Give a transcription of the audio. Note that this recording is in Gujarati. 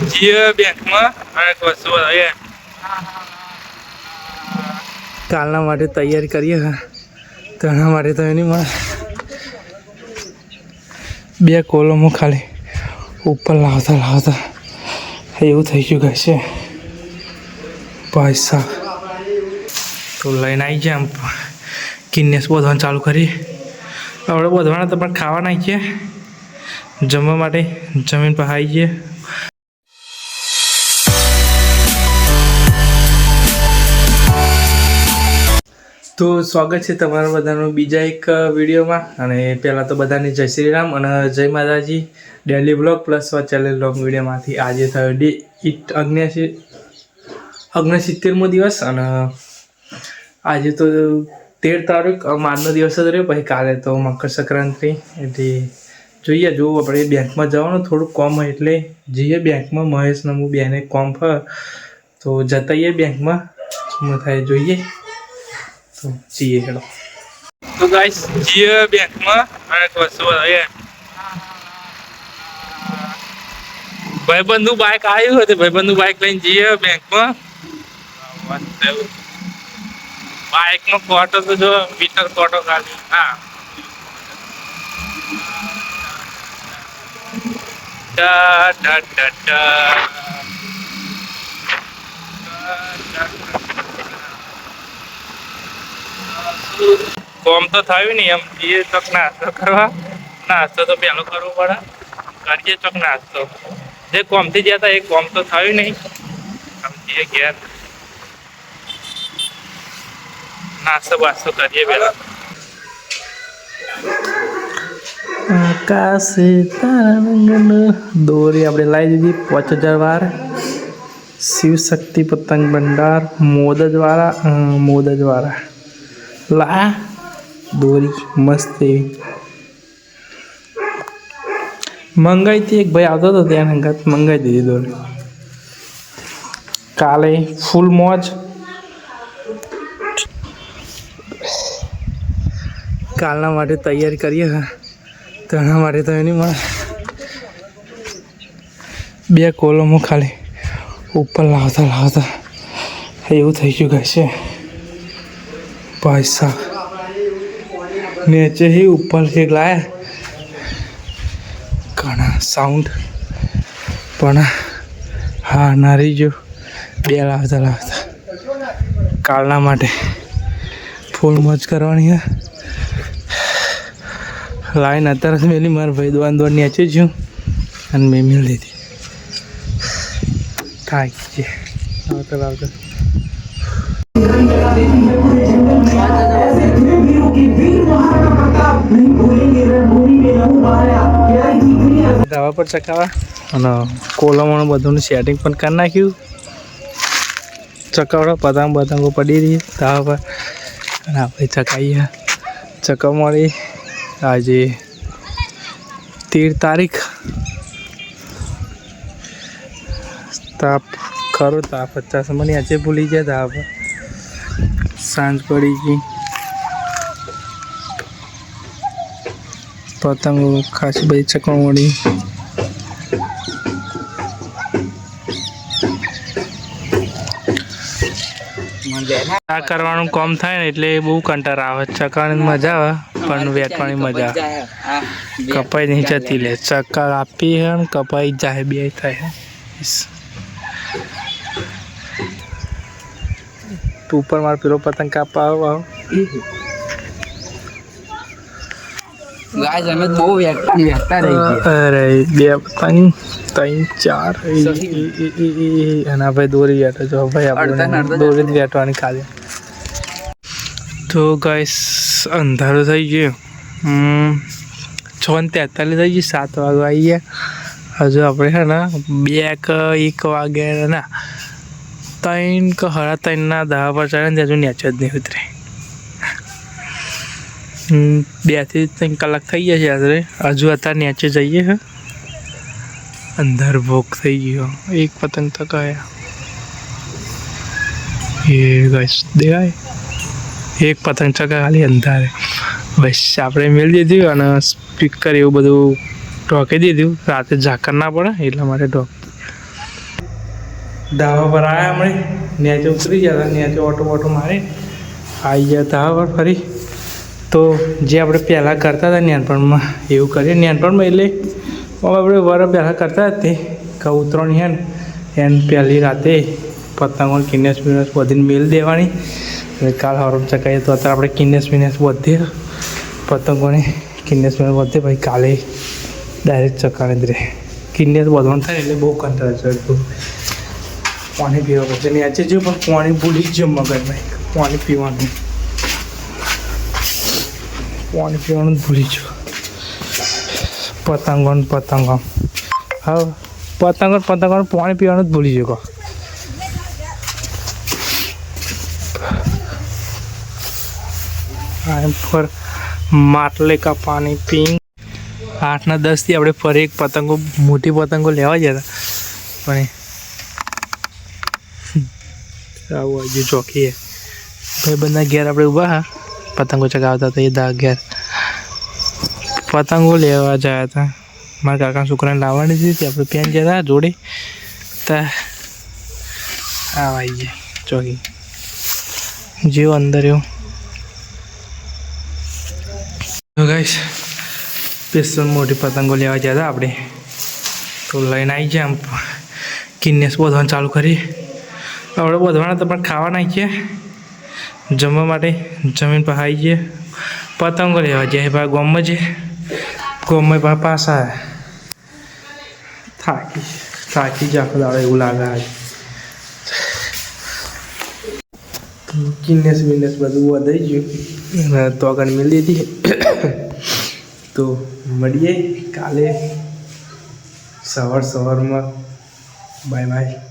જીએ બેંકમાં અને વસ્તુ બતાવીએ કાલના માટે તૈયારી કરીએ તો એના માટે તો એની મળે બે કોલમો ખાલી ઉપર લાવતા એવું થઈ ગયું છે પૈસા તો લઈને આવી જાય આમ કિન્નેસ બોધવાનું ચાલુ કરી આપણે બોધવાના તો પણ ખાવા નાખીએ જમવા માટે જમીન પર આવી જઈએ તો સ્વાગત છે તમારા બધાનું બીજા એક વિડીયોમાં અને પહેલાં તો બધાને જય શ્રી રામ અને જય માતાજી daily blog plus channel long વિડીયોમાંથી આજે થયો ડે 69મો દિવસ અને આજે તો 13 તારીખ આજનો દિવસ જ રહ્યો પછી કાલે તો મકર સંક્રાંતિ એટલે જોઈએ જો આપણે બેંકમાં જવાનું થોડુંક કોમ હોય એટલે જઈએ બેંકમાં મહેશ નમુ બેને કોમ તો જતાઈએ બેંકમાં શું થાય જોઈએ તો જઈએ હેડો તો ગાઈસ જઈએ બેંકમાં અને વસ્તુ બતાવીએ ભાઈબંધનું બાઇક આવ્યું હતું ભાઈબંધનું બાઇક લઈને જઈએ બેંકમાં બાઇકનો ફોટો તો જો મીટર ફોટો કાઢ્યો હા કોમ તો થયું નહીં એમ જઈએ ચોક નાસ્તો કરવા નાસ્તો તો પહેલો કરવો પડે કરીએ ચોક નાસ્તો જે કોમથી ગયા હતા એ કોમ તો થયું નહીં આમ જઈએ ઘેર નાસ્તો બાસ્તો કરીએ પહેલા આકાશે તારા દોરી આપણે લાવી દીધી 5000 વાર શિવ શક્તિ પતંગ ભંડાર મોદજવાળા લા દોરી મસ્ત એવી મંગાઈ હતી એક ભાઈ આવતો હતો ત્યાં હંગાત મંગાઈ દીધી દોરી કાલે ફૂલ મોજ કાલના માટે તૈયારી કરીએ તો એના માટે તો એની મળે બે કોલમો ખાલી ઉપર લાવતા એવું થઈ ગયું છે પૈસા નીચે ही ऊपर से लाया ઘણા સાઉન્ડ પણ હા નારી જો બે લાવતા કાલના માટે ફૂલ મોજ કરવાની લાઈન અત્યારે મેલી મારા ભાઈ દોડ નીચે જ અને મેં મેળ લીધી થાય છે લાવતા ધાબા પર ચકાવા અને કોલમોનું બધું સેટિંગ પણ કરી નાખ્યું ચકાવડો પતંગો પડી રહી ધાબા પર અને આપણે ચકાઈએ ચકાવ મળી આજે 13 તારીખ તાપ ખરો તાપ 50 મને આજે ભૂલી ગયા ધાબા પર સાંજ પડી ગઈ પતંગો ખાસી બધી ચકવા મળી આ કરવાનું કામ થાય ને એટલે બહુ કંટાળો આવે ચકાની મજા આવે પણ વેચવાની મજા કપાઈ નહીં જતી લે ચક્કા આપી હે ને કપાઈ જાય બે થાય તું ઉપર મારો પેલો પતંગ કાપવા આવો ગાઈસ અમે બહુ વેચતા રહી ગયા અરે બે પતંગ 3 4 એના ભાઈ દોરી વેટો જો ભાઈ આપણે દોરી જ વેટવાની ખાલી તો ગાઈસ અંધારું થઈ ગયું 6:43 થઈ ગઈ 7 વાગે આવી ગયા હજુ આપણે છે ને 1 વાગે ના 3 કે 3:30 ના ધાબા પર ચડે ને હજુ નીચે જ નહીં ઉતરે 2 થી 3 કલાક થઈ ગયા છે આશરે હજુ અત્યારે નીચે જઈએ હે અંધાર ભોગ થઈ ગયો એક પતંગ તો ગયા એ ગાઈસ દેખાય એક પતંગ ચકા ખાલી અંધારે બસ આપણે મેળવી દીધું અને સ્પીકર એવું બધું ઢોકી દીધું રાતે ઝાકર ના પડે એટલા માટે ઢોક ધાબા પર આવ્યા હમણાં નેચે ઉતરી ગયા હતા, નેચે ઓટો મારી આવી ગયા ધાબા પર ફરી. તો જે આપણે પહેલાં કરતા હતા નાનપણમાં એવું કરીએ. નાનપણમાં એટલે આપણે વર પહેલાં કરતા હતા તે ઉતરણી છે ને એને પહેલી રાતે પતંગો કિનેસ બિનેસ બધીને મેલ દેવાની. એટલે કાલ હરમ ચકાઈએ તો અત્યારે આપણે કિનેસ બિનેસ બધે પતંગોને કિનેસ બિનેસ બધે ભાઈ કાલે ડાયરેક્ટ ચકાને જ રહે. કિનેસ બધવાનું થાય એટલે બહુ કંટાળા ચડતું. પાણી પીવા પડશે ને આજે જો પણ પાણી ભૂલી જ મગજમાં પાણી પીવાનું જ ભૂલી જ. પતંગો હા પતંગો પાણી પીવાનું જ ભૂલી જકો. ફર માટલે કા પાણી પી 8 ના 10 થી આપણે ફરી એક પતંગો મોટી પતંગો લેવા ગયા હતા પણ આવું હજુ ચોકીએ ભાઈ બંધા ઘેર આપણે ઊભા હા પતંગો ચગાવતા હતા. એ ઘેર પતંગો લેવા ગયા હતા. મારા કાકા છોકરાને લાવવાની હતી આપણે પેન જતા જોડે તા આવી જાય ચોકી જેવું અંદર એવું. ગાઈસ સ્પેશિયલ મોટી પતંગો લેવા ગયા હતા આપણે તો લઈને આવી જાય આમ કિન્નેસ બોધવાનું ચાલુ કરી. આપણે બોધવાના તો પણ ખાવા નાખીએ જમવા માટે જમીન પર આવી જઈએ. પતંગો લેવા જાય ભાઈ ગોમમાં છે ગોમમાં ભાઈ પાછા થાકી જ આખો દાડો એવું લાગે. કિન્નેસ બિન્નેસ બધું વધાઈ ગયું તો આગળ મેળવી દીધી. તો મળીએ કાલે સવારમાં. Bye bye.